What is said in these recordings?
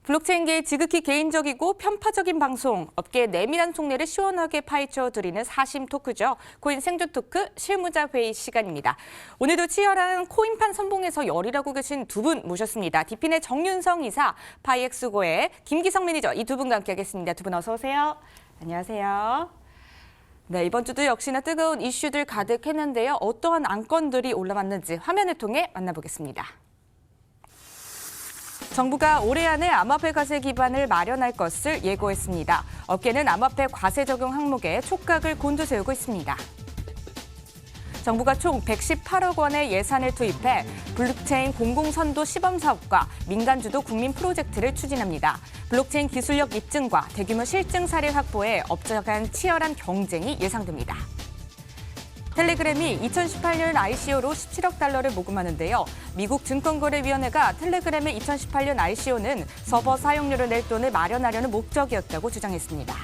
블록체인계의 지극히 개인적이고 편파적인 방송, 업계의 내밀한 속내를 시원하게 파헤쳐드리는 사심 토크죠. 코인 생존 토크 실무자 회의 시간입니다. 오늘도 치열한 코인판 선봉에서 열일하고 계신 두 분 모셨습니다. 디핀의 정윤성 이사, 파이엑스고의 김기성 매니저, 이 두 분과 함께하겠습니다. 두 분 어서 오세요. 안녕하세요. 네, 이번 주도 역시나 뜨거운 이슈들 가득했는데요. 어떠한 안건들이 올라왔는지 화면을 통해 만나보겠습니다. 정부가 올해 안에 암호화폐 과세 기반을 마련할 것을 예고했습니다. 업계는 암호화폐 과세 적용 항목에 촉각을 곤두세우고 있습니다. 정부가 총 118억 원의 예산을 투입해 블록체인 공공선도 시범 사업과 민간주도 국민 프로젝트를 추진합니다. 블록체인 기술력 입증과 대규모 실증 사례 확보에 업체 간 치열한 경쟁이 예상됩니다. 텔레그램이 2018년 ICO로 17억 달러를 모금하는데요. 미국 증권거래위원회가 텔레그램의 2018년 ICO는 서버 사용료를 낼 돈을 마련하려는 목적이었다고 주장했습니다.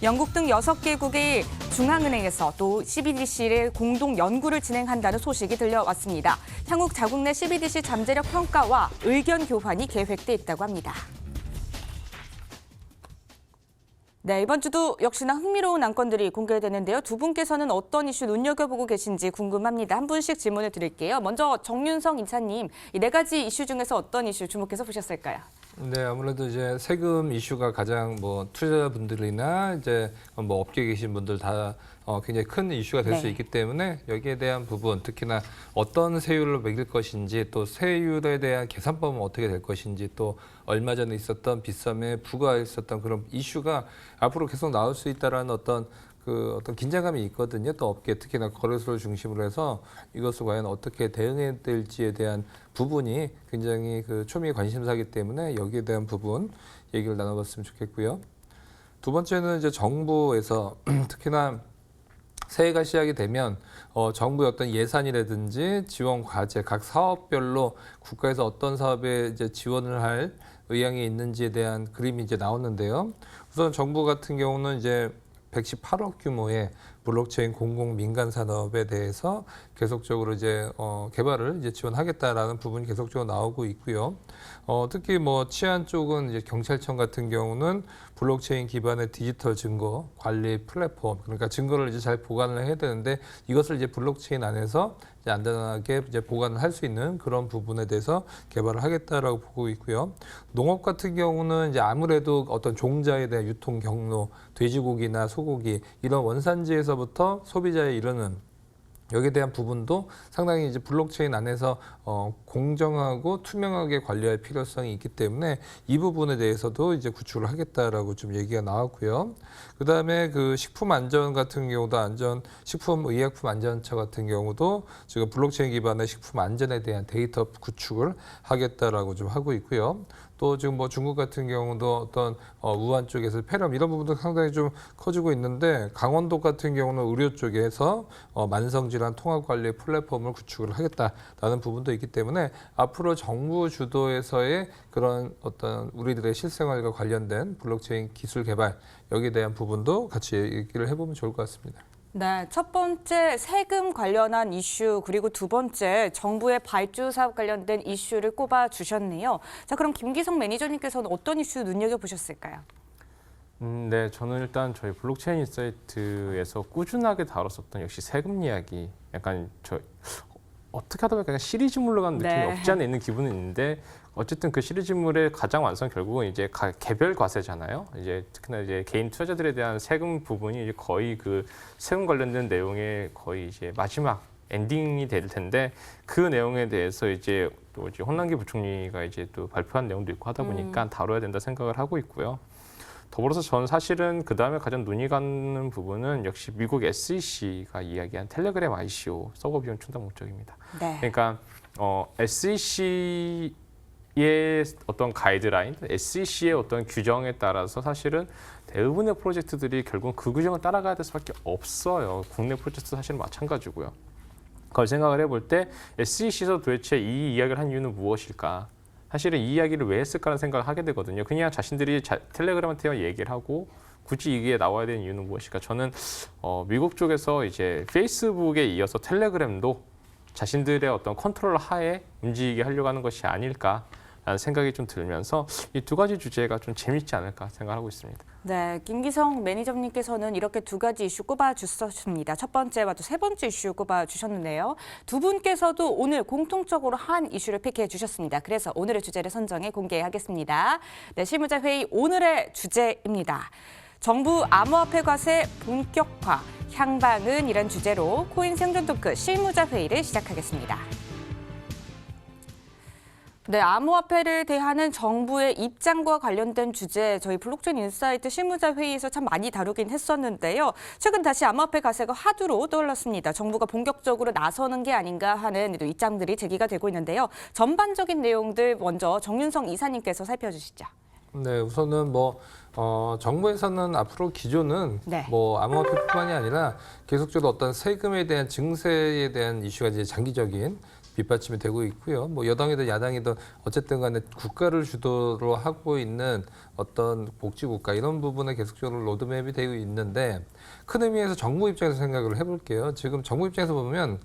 영국 등 6개국의 중앙은행에서 또 CBDC를 공동 연구를 진행한다는 소식이 들려왔습니다. 향후 자국 내 CBDC 잠재력 평가와 의견 교환이 계획돼 있다고 합니다. 네, 이번 주도 역시나 흥미로운 안건들이 공개되는데요. 두 분께서는 어떤 이슈 눈여겨보고 계신지 궁금합니다. 한 분씩 질문을 드릴게요. 먼저 정윤성 이사님, 이 네 가지 이슈 중에서 어떤 이슈 주목해서 보셨을까요? 네, 아무래도 이제 세금 이슈가 가장 투자자분들이나 이제 업계에 계신 분들 다 굉장히 큰 이슈가 될 수 있기 때문에 여기에 대한 부분, 특히나 어떤 세율을 매길 것인지, 또 세율에 대한 계산법은 어떻게 될 것인지, 또 얼마 전에 있었던 빗썸에 부과했었던 그런 이슈가 앞으로 계속 나올 수 있다라는 어떤 긴장감이 있거든요. 또 업계, 특히나 거래소를 중심으로 해서 이것을 과연 어떻게 대응해야 될지에 대한 부분이 굉장히 초미의 관심사이기 때문에 여기에 대한 부분 얘기를 나눠봤으면 좋겠고요. 두 번째는 이제 정부에서 특히나 새해가 시작이 되면 정부의 어떤 예산이라든지 지원 과제, 각 사업별로 국가에서 어떤 사업에 이제 지원을 할 의향이 있는지에 대한 그림이 이제 나오는데요. 우선 정부 같은 경우는 이제 118억 규모의 블록체인 공공 민간 산업에 대해서 계속적으로 이제 개발을 이제 지원하겠다라는 부분이 계속적으로 나오고 있고요. 특히 치안 쪽은 이제 경찰청 같은 경우는 블록체인 기반의 디지털 증거 관리 플랫폼, 그러니까 증거를 이제 잘 보관을 해야 되는데 이것을 이제 블록체인 안에서 이제 안전하게 이제 보관을 할 수 있는 그런 부분에 대해서 개발을 하겠다라고 보고 있고요. 농업 같은 경우는 이제 아무래도 어떤 종자에 대한 유통 경로, 돼지고기나 소고기 이런 원산지에서부터 소비자에 이르는 여기에 대한 부분도 상당히 이제 블록체인 안에서 공정하고 투명하게 관리할 필요성이 있기 때문에 이 부분에 대해서도 이제 구축을 하겠다라고 좀 얘기가 나왔고요. 그다음에 식품 안전 같은 경우도 식품의약품 안전처 같은 경우도 지금 블록체인 기반의 식품 안전에 대한 데이터 구축을 하겠다라고 좀 하고 있고요. 또 지금 중국 같은 경우도 어떤 우한 쪽에서 폐렴 이런 부분도 상당히 좀 커지고 있는데 강원도 같은 경우는 의료 쪽에서 만성질환 통합 관리 플랫폼을 구축을 하겠다라는 부분도 있기 때문에 앞으로 정부 주도에서의 그런 어떤 우리들의 실생활과 관련된 블록체인 기술 개발 여기에 대한 부분도 같이 얘기를 해보면 좋을 것 같습니다. 네, 첫 번째 세금 관련한 이슈, 그리고 두 번째 정부의 발주 사업 관련된 이슈를 꼽아 주셨네요. 자, 그럼 김기성 매니저님께서는 어떤 이슈 눈여겨보셨을까요? 네, 저는 일단 저희 블록체인 인사이트에서 꾸준하게 다뤘었던 역시 세금 이야기, 약간 어떻게 하다 보니까 시리즈물로 가는 느낌이 없지 않아 있는 기분은 있는데 어쨌든 그 시리즈물의 가장 완성 결국은 이제 개별 과세잖아요. 이제 특히나 이제 개인 투자자들에 대한 세금 부분이 이제 거의 세금 관련된 내용의 거의 이제 마지막 엔딩이 될 텐데 그 내용에 대해서 이제 또 이제 홍남기 부총리가 이제 또 발표한 내용도 있고 하다 보니까 다뤄야 된다 생각을 하고 있고요. 더불어서 저는 사실은 그 다음에 가장 눈이 가는 부분은 역시 미국 SEC가 이야기한 텔레그램 ICO 서버 비용 충당 목적입니다. 네. 그러니까 SEC의 어떤 가이드라인, SEC의 어떤 규정에 따라서 사실은 대부분의 프로젝트들이 결국 그 규정을 따라가야 될 수밖에 없어요. 국내 프로젝트도 사실은 마찬가지고요. 그걸 생각을 해볼 때 SEC에서 도대체 이 이야기를 한 이유는 무엇일까? 사실은 이 이야기를 왜 했을까라는 생각을 하게 되거든요. 그냥 자신들이 텔레그램한테 얘기를 하고 굳이 이게 나와야 되는 이유는 무엇일까? 저는 미국 쪽에서 이제 페이스북에 이어서 텔레그램도 자신들의 어떤 컨트롤 하에 움직이게 하려고 하는 것이 아닐까라는 생각이 좀 들면서 이 두 가지 주제가 좀 재밌지 않을까 생각하고 있습니다. 네, 김기성 매니저님께서는 이렇게 두 가지 이슈 꼽아주셨습니다. 첫 번째와 또 세 번째 이슈 꼽아주셨는데요. 두 분께서도 오늘 공통적으로 한 이슈를 픽해 주셨습니다. 그래서 오늘의 주제를 선정해 공개하겠습니다. 네, 실무자회의 오늘의 주제입니다. 정부 암호화폐 과세 본격화, 향방은 이란 주제로 코인 생존 토크 실무자회의를 시작하겠습니다. 네, 암호화폐를 대하는 정부의 입장과 관련된 주제 저희 블록체인 인사이트 실무자 회의에서 참 많이 다루긴 했었는데요. 최근 다시 암호화폐 과세가 화두로 떠올랐습니다. 정부가 본격적으로 나서는 게 아닌가 하는 입장들이 제기가 되고 있는데요. 전반적인 내용들 먼저 정윤성 이사님께서 살펴주시죠. 네, 우선은 정부에서는 앞으로 기존은 네. 암호화폐뿐만이 아니라 계속적으로 어떤 세금에 대한 증세에 대한 이슈가 이제 장기적인 뒷받침이 되고 있고요. 여당이든 야당이든 어쨌든 간에 국가를 주도로 하고 있는 어떤 복지국가 이런 부분에 계속적으로 로드맵이 되어 있는데 큰 의미에서 정부 입장에서 생각을 해볼게요. 지금 정부 입장에서 보면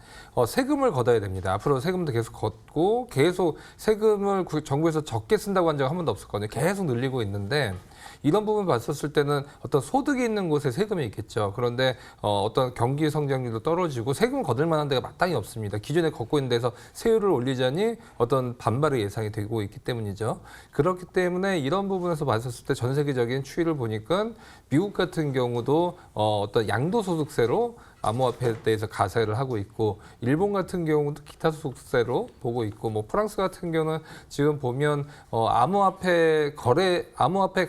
세금을 걷어야 됩니다. 앞으로 세금도 계속 걷고 계속 세금을 정부에서 적게 쓴다고 한 적은 한 번도 없었거든요. 계속 늘리고 있는데 이런 부분 봤었을 때는 어떤 소득이 있는 곳에 세금이 있겠죠. 그런데 어떤 경기 성장률도 떨어지고 세금 거둘 만한 데가 마땅히 없습니다. 기존에 걷고 있는 데서 세율을 올리자니 어떤 반발의 예상이 되고 있기 때문이죠. 그렇기 때문에 이런 부분에서 봤었을 때 전 세계적인 추이를 보니까 미국 같은 경우도 어떤 양도소득세로 암호화폐에 대해서 가세를 하고 있고 일본 같은 경우도 기타 소득세로 보고 있고 프랑스 같은 경우는 지금 보면 암호화폐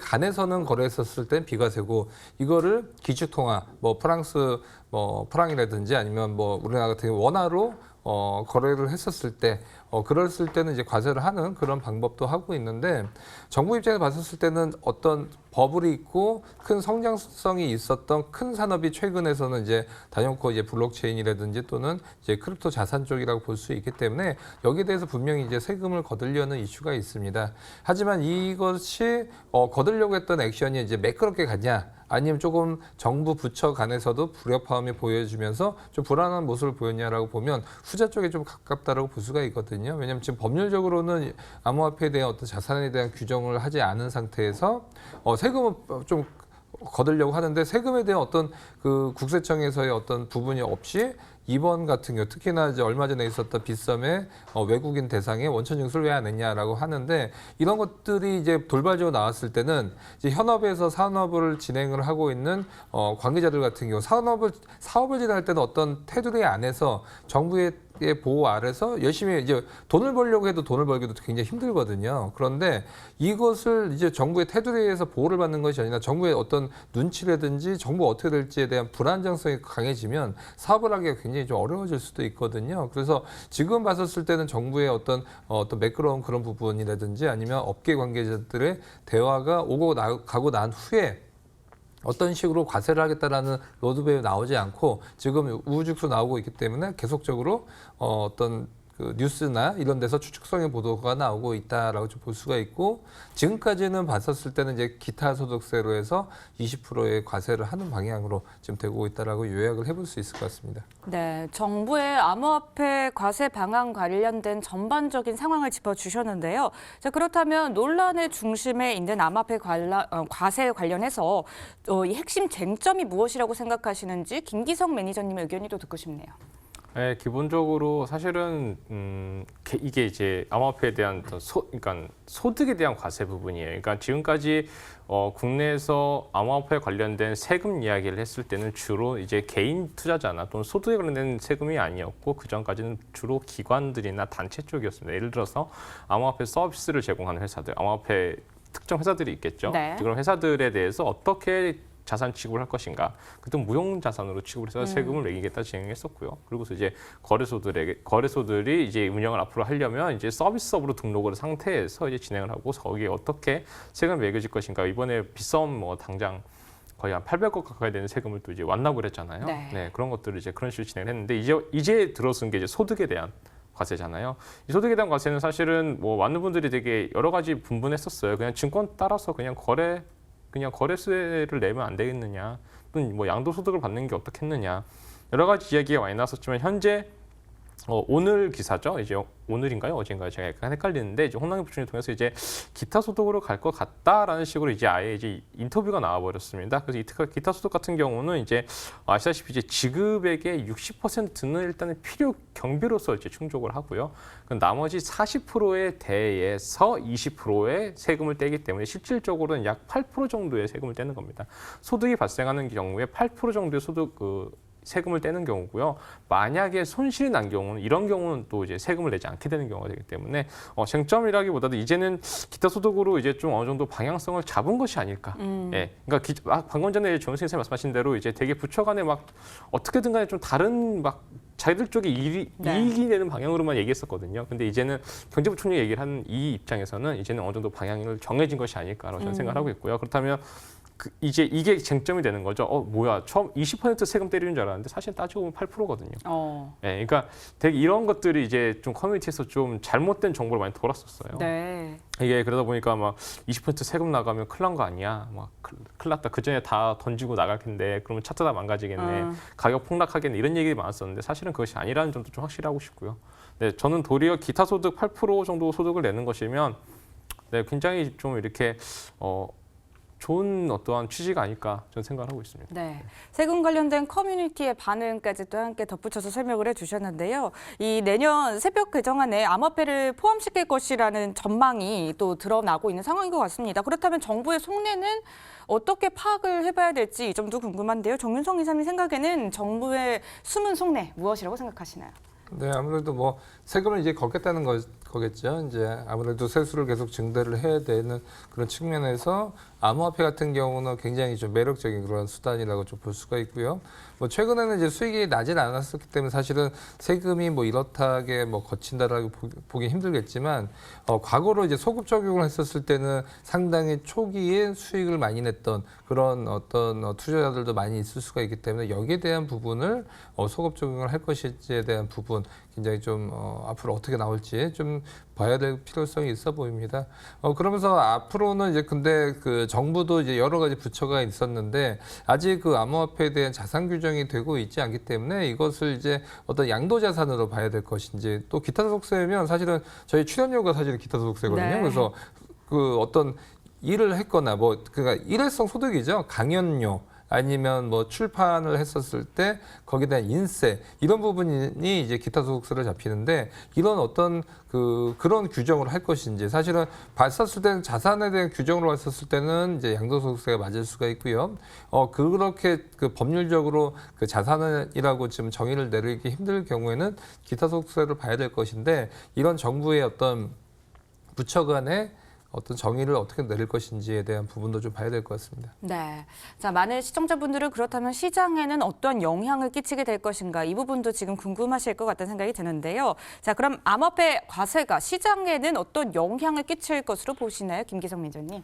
간에서는 거래했었을 땐 비과세고 이거를 기축통화 프랑스 프랑이라든지 아니면 우리나라 같은 경우 원화로 거래를 했었을 때 그랬을 때는 이제 과세를 하는 그런 방법도 하고 있는데 정부 입장에서 봤었을 때는 어떤 버블이 있고 큰 성장성이 있었던 큰 산업이 최근에서는 이제 단연코 이제 블록체인이라든지 또는 이제 크립토 자산 쪽이라고 볼 수 있기 때문에 여기에 대해서 분명히 이제 세금을 거두려는 이슈가 있습니다. 하지만 이것이 거두려고 했던 액션이 이제 매끄럽게 가냐? 아니면 조금 정부 부처 간에서도 불협화음이 보여주면서 좀 불안한 모습을 보였냐라고 보면 후자 쪽에 좀 가깝다라고 볼 수가 있거든요. 왜냐하면 지금 법률적으로는 암호화폐에 대한 어떤 자산에 대한 규정을 하지 않은 상태에서 세금을 좀 거두려고 하는데 세금에 대한 어떤 그 국세청에서의 어떤 부분이 없이 이번 같은 경우 특히나 이제 얼마 전에 있었던 빗썸에 외국인 대상의 원천 징수를 왜 안 했냐라고 하는데 이런 것들이 이제 돌발적으로 나왔을 때는 이제 현업에서 산업을 진행을 하고 있는 관계자들 같은 경우 사업을 진행할 때는 어떤 테두리 안에서 정부의 보호 아래서 열심히 이제 돈을 벌려고 해도 돈을 벌기도 굉장히 힘들거든요. 그런데 이것을 이제 정부의 테두리에서 보호를 받는 것이 아니라 정부의 어떤 눈치라든지 정부가 어떻게 될지에 대한 불안정성이 강해지면 사업을 하기가 굉장히 좀 어려워질 수도 있거든요. 그래서 지금 봤었을 때는 정부의 어떤 매끄러운 그런 부분이라든지 아니면 업계 관계자들의 대화가 오고 가고 난 후에 어떤 식으로 과세를 하겠다라는 로드맵이 나오지 않고 지금 우후죽순 나오고 있기 때문에 계속적으로 어떤 그 뉴스나 이런 데서 추측성의 보도가 나오고 있다라고 좀 볼 수가 있고 지금까지는 봤었을 때는 이제 기타 소득세로 해서 20%의 과세를 하는 방향으로 지금 되고 있다라고 요약을 해볼 수 있을 것 같습니다. 네, 정부의 암호화폐 과세 방안 관련된 전반적인 상황을 짚어주셨는데요. 자, 그렇다면 논란의 중심에 있는 암호화폐 과세 관련해서 이 핵심 쟁점이 무엇이라고 생각하시는지 김기성 매니저님의 의견이 또 듣고 싶네요. 네, 기본적으로 사실은 이게 이제 암호화폐에 대한 그러니까 소득에 대한 과세 부분이에요. 그러니까 지금까지 국내에서 암호화폐 관련된 세금 이야기를 했을 때는 주로 이제 개인 투자자나 또는 소득에 관련된 세금이 아니었고 그 전까지는 주로 기관들이나 단체 쪽이었습니다. 예를 들어서 암호화폐 서비스를 제공하는 회사들, 암호화폐 특정 회사들이 있겠죠. 네. 그런 회사들에 대해서 어떻게 자산 취급을 할 것인가. 그때 무용 자산으로 취급을 해서 세금을 매기겠다 진행했었고요. 그리고서 이제 거래소들이 이제 운영을 앞으로 하려면 이제 서비스업으로 등록을 한 상태에서 이제 진행을 하고 거기에 어떻게 세금을 매겨질 것인가. 이번에 빗썸 당장 거의 한 800억 가까이 되는 세금을 또 이제 완납을 했잖아요. 네. 네, 그런 것들을 이제 그런 식으로 진행을 했는데 이제 들어선 게 이제 소득에 대한 과세잖아요. 이 소득에 대한 과세는 사실은 뭐 많은 분들이 되게 여러 가지 분분했었어요. 그냥 증권 따라서 그냥 거래세를 내면 안 되겠느냐, 또는 뭐 양도소득을 받는 게 어떻겠느냐, 여러 가지 이야기가 많이 나왔었지만 현재 오늘 기사죠. 이제 오늘인가요? 어젠가요? 제가 약간 헷갈리는데 이제 홍남기 부총리 통해서 이제 기타 소득으로 갈 것 같다라는 식으로 이제 아예 이제 인터뷰가 나와버렸습니다. 그래서 기타 소득 같은 경우는 이제 아시다시피 이제 지급액의 60%는 일단은 필요 경비로서 이제 충족을 하고요. 그 나머지 40%에 대해서 20%의 세금을 떼기 때문에 실질적으로는 약 8% 정도의 세금을 떼는 겁니다. 소득이 발생하는 경우에 8% 정도의 세금을 떼는 경우고요. 만약에 손실이 난 경우는 이런 경우는 또 이제 세금을 내지 않게 되는 경우가 되기 때문에 쟁점이라기보다도 이제는 기타 소득으로 이제 좀 어느 정도 방향성을 잡은 것이 아닐까. 예, 그러니까 방금 전에 조현생 선생님 말씀하신 대로 이제 되게 부처 간에 막 어떻게든 간에 좀 다른 막 자기들 쪽에 이익이 되는 방향으로만 얘기했었거든요. 근데 이제는 경제부총리 얘기를 하는 이 입장에서는 이제는 어느 정도 방향을 정해진 것이 아닐까라고 저는 생각을 하고 있고요. 그렇다면 이제 이게 쟁점이 되는 거죠. 뭐야, 처음 20% 세금 때리는 줄 알았는데 사실 따지고 보면 8%거든요. 네, 그러니까 되게 이런 것들이 이제 좀 커뮤니티에서 좀 잘못된 정보를 많이 돌았었어요. 네. 이게 그러다 보니까 막 20% 세금 나가면 큰일 난 거 아니야? 막 큰일 났다. 그 전에 다 던지고 나갈 텐데 그러면 차트 다 망가지겠네. 가격 폭락하겠네. 이런 얘기가 많았었는데 사실은 그것이 아니라는 점도 좀 확실하고 싶고요. 네, 저는 도리어 기타 소득 8% 정도 소득을 내는 것이면 네, 굉장히 좀 이렇게 좋은 어떠한 취지가 아닐까 저는 생각을 하고 있습니다. 네, 세금 관련된 커뮤니티의 반응까지 또 함께 덧붙여서 설명을 해주셨는데요. 이 내년 새벽 개정안에 암호화폐를 포함시킬 것이라는 전망이 또 드러나고 있는 상황인 것 같습니다. 그렇다면 정부의 속내는 어떻게 파악을 해봐야 될지 이 점도 궁금한데요. 정윤성 이사님 생각에는 정부의 숨은 속내 무엇이라고 생각하시나요? 네, 아무래도 뭐 세금을 이제 걷겠다는 거겠죠. 이제 아무래도 세수를 계속 증대를 해야 되는 그런 측면에서 암호화폐 같은 경우는 굉장히 좀 매력적인 그런 수단이라고 좀 볼 수가 있고요. 뭐 최근에는 이제 수익이 나진 않았었기 때문에 사실은 세금이 뭐 이렇다게 뭐 거친다라고 보기 힘들겠지만 과거로 이제 소급 적용을 했었을 때는 상당히 초기에 수익을 많이 냈던 그런 어떤 투자자들도 많이 있을 수가 있기 때문에 여기에 대한 부분을 소급 적용을 할 것인지에 대한 부분 굉장히 좀 앞으로 어떻게 나올지 좀 봐야 될 필요성이 있어 보입니다. 그러면서 앞으로는 이제 근데 그 정부도 이제 여러 가지 부처가 있었는데 아직 그 암호화폐에 대한 자산 규정이 되고 있지 않기 때문에 이것을 이제 어떤 양도 자산으로 봐야 될 것인지 또 기타 소득세면 사실은 저희 출연료가 사실은 기타 소득세거든요. 네. 그래서 그 어떤 일을 했거나 뭐 그러니까 일회성 소득이죠. 강연료 아니면 뭐 출판을 했었을 때 거기에 대한 인세 이런 부분이 이제 기타 소득세를 잡히는데 이런 어떤 그런 규정으로 할 것인지 사실은 봤었을 때는 자산에 대한 규정으로 했었을 때는 이제 양도소득세가 맞을 수가 있고요. 그렇게 그 법률적으로 그 자산이라고 지금 정의를 내리기 힘들 경우에는 기타 소득세를 봐야 될 것인데 이런 정부의 어떤 부처 간의 어떤 정의를 어떻게 내릴 것인지에 대한 부분도 좀 봐야 될 것 같습니다. 네. 자, 많은 시청자분들은 그렇다면 시장에는 어떤 영향을 끼치게 될 것인가 이 부분도 지금 궁금하실 것 같다는 생각이 드는데요. 자, 그럼 암호화폐 과세가 시장에는 어떤 영향을 끼칠 것으로 보시나요, 김기성 민조님?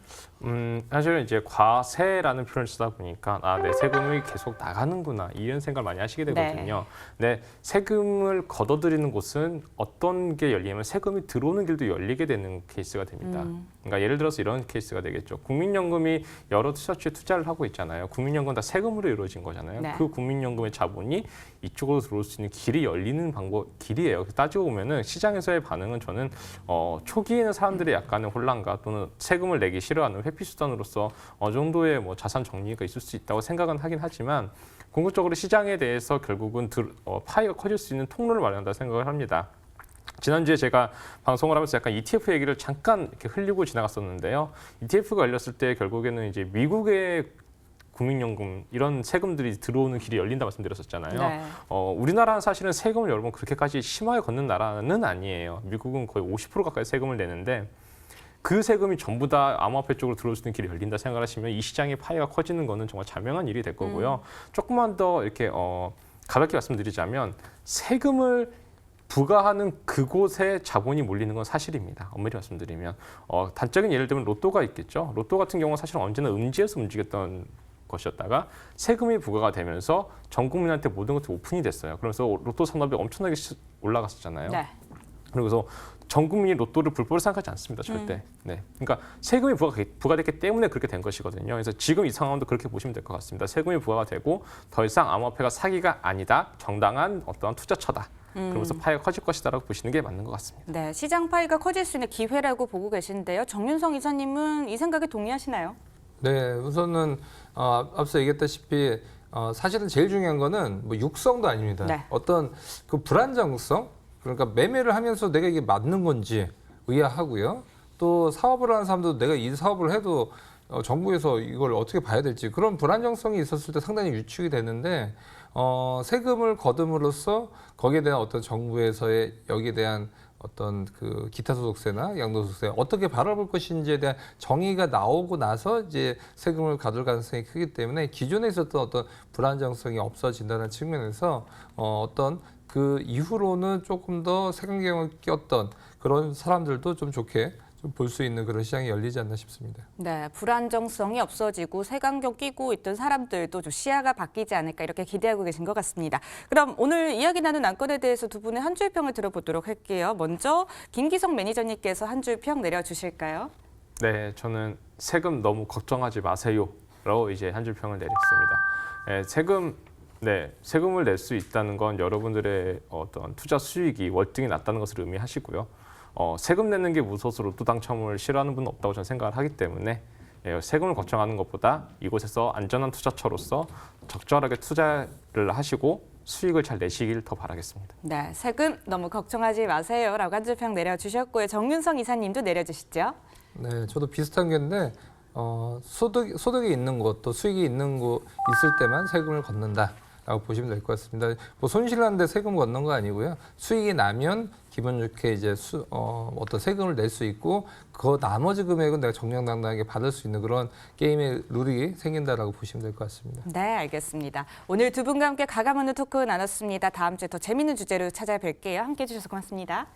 사실은 이제 과세라는 표현을 쓰다 보니까 내 세금이 계속 나가는구나 이런 생각을 많이 하시게 되거든요. 네, 세금을 걷어들이는 곳은 어떤 게 열리면 세금이 들어오는 길도 열리게 되는 케이스가 됩니다. 그러니까 예를 들어서 이런 케이스가 되겠죠. 국민연금이 여러 투자처에 투자를 하고 있잖아요. 국민연금 다 세금으로 이루어진 거잖아요. 네. 그 국민연금의 자본이 이쪽으로 들어올 수 있는 길이 열리는 길이에요. 따지고 보면은 시장에서의 반응은 저는 초기에는 사람들의 약간의 혼란과 또는 세금을 내기 싫어하는 회피 수단으로서 어느 정도의 뭐 자산 정리가 있을 수 있다고 생각은 하긴 하지만 궁극적으로 시장에 대해서 결국은 파이가 커질 수 있는 통로를 마련한다 생각을 합니다. 지난주에 제가 방송을 하면서 약간 ETF 얘기를 잠깐 이렇게 흘리고 지나갔었는데요. ETF가 열렸을 때 결국에는 이제 미국의 국민연금 이런 세금들이 들어오는 길이 열린다 말씀드렸었잖아요. 네. 우리나라는 사실은 세금을 여러분 그렇게까지 심하게 걷는 나라는 아니에요. 미국은 거의 50% 가까이 세금을 내는데 그 세금이 전부 다 암호화폐 쪽으로 들어올 수 있는 길이 열린다 생각하시면 이 시장의 파이가 커지는 거는 정말 자명한 일이 될 거고요. 조금만 더 이렇게 가볍게 말씀드리자면 세금을 부과하는 그곳에 자본이 몰리는 건 사실입니다. 엄밀히 말씀드리면 단적인 예를 들면 로또가 있겠죠. 로또 같은 경우는 사실 언제나 음지에서 움직였던 것이었다가 세금이 부과가 되면서 전 국민한테 모든 것이 오픈이 됐어요. 그래서 로또 산업이 엄청나게 올라갔었잖아요. 네. 그래서 전 국민이 로또를 불법으로 생각하지 않습니다, 절대. 네, 그러니까 세금이 부과됐기 때문에 그렇게 된 것이거든요. 그래서 지금 이 상황도 그렇게 보시면 될 것 같습니다. 세금이 부과가 되고 더 이상 암호화폐가 사기가 아니다, 정당한 어떤 투자처다. 그러면서 파이가 커질 것이다라고 보시는 게 맞는 것 같습니다. 네, 시장 파이가 커질 수 있는 기회라고 보고 계신데요. 정윤성 이사님은 이 생각에 동의하시나요? 네, 우선은 앞서 얘기했다시피 사실은 제일 중요한 거는 뭐 육성도 아닙니다. 네. 어떤 그 불안정성, 그러니까 매매를 하면서 내가 이게 맞는 건지 의아하고요. 또 사업을 하는 사람도 내가 이 사업을 해도 정부에서 이걸 어떻게 봐야 될지 그런 불안정성이 있었을 때 상당히 위축이 되는데 세금을 거둠으로써 거기에 대한 어떤 정부에서의 여기에 대한 어떤 그 기타 소득세나 양도소득세 어떻게 바라볼 것인지에 대한 정의가 나오고 나서 이제 세금을 가둘 가능성이 크기 때문에 기존에 있었던 어떤 불안정성이 없어진다는 측면에서 어떤 그 이후로는 조금 더 색안경을 꼈던 그런 사람들도 좀 좋게 좀 볼 수 있는 그런 시장이 열리지 않나 싶습니다. 네, 불안정성이 없어지고 색안경 끼고 있던 사람들도 좀 시야가 바뀌지 않을까 이렇게 기대하고 계신 것 같습니다. 그럼 오늘 이야기 나눈 안건에 대해서 두 분의 한 줄 평을 들어보도록 할게요. 먼저 김기성 매니저님께서 한 줄 평 내려주실까요? 네, 저는 세금 너무 걱정하지 마세요라고 이제 한 줄 평을 내렸습니다. 세금을 낼 수 있다는 건 여러분들의 어떤 투자 수익이 월등히 낮다는 것을 의미하시고요. 세금 내는 게 무서워서 로또 당첨을 싫어하는 분은 없다고 저는 생각을 하기 때문에 세금을 걱정하는 것보다 이곳에서 안전한 투자처로서 적절하게 투자를 하시고 수익을 잘 내시길 더 바라겠습니다. 네, 세금 너무 걱정하지 마세요라고 한 줄 평 내려주셨고요. 정윤성 이사님도 내려주시죠. 네, 저도 비슷한 게인데 소득이 있는 곳, 또 수익이 있는 곳 있을 때만 세금을 걷는다라고 보시면 될 것 같습니다. 뭐 손실하는데 세금 걷는 거 아니고요. 수익이 나면 기분 좋게 이제 어떤 세금을 낼 수 있고 그 나머지 금액은 내가 정정당당하게 받을 수 있는 그런 게임의 룰이 생긴다라고 보시면 될 것 같습니다. 네, 알겠습니다. 오늘 두 분과 함께 가감없는 토크 나눴습니다. 다음 주에 더 재밌는 주제로 찾아뵐게요. 함께해 주셔서 고맙습니다.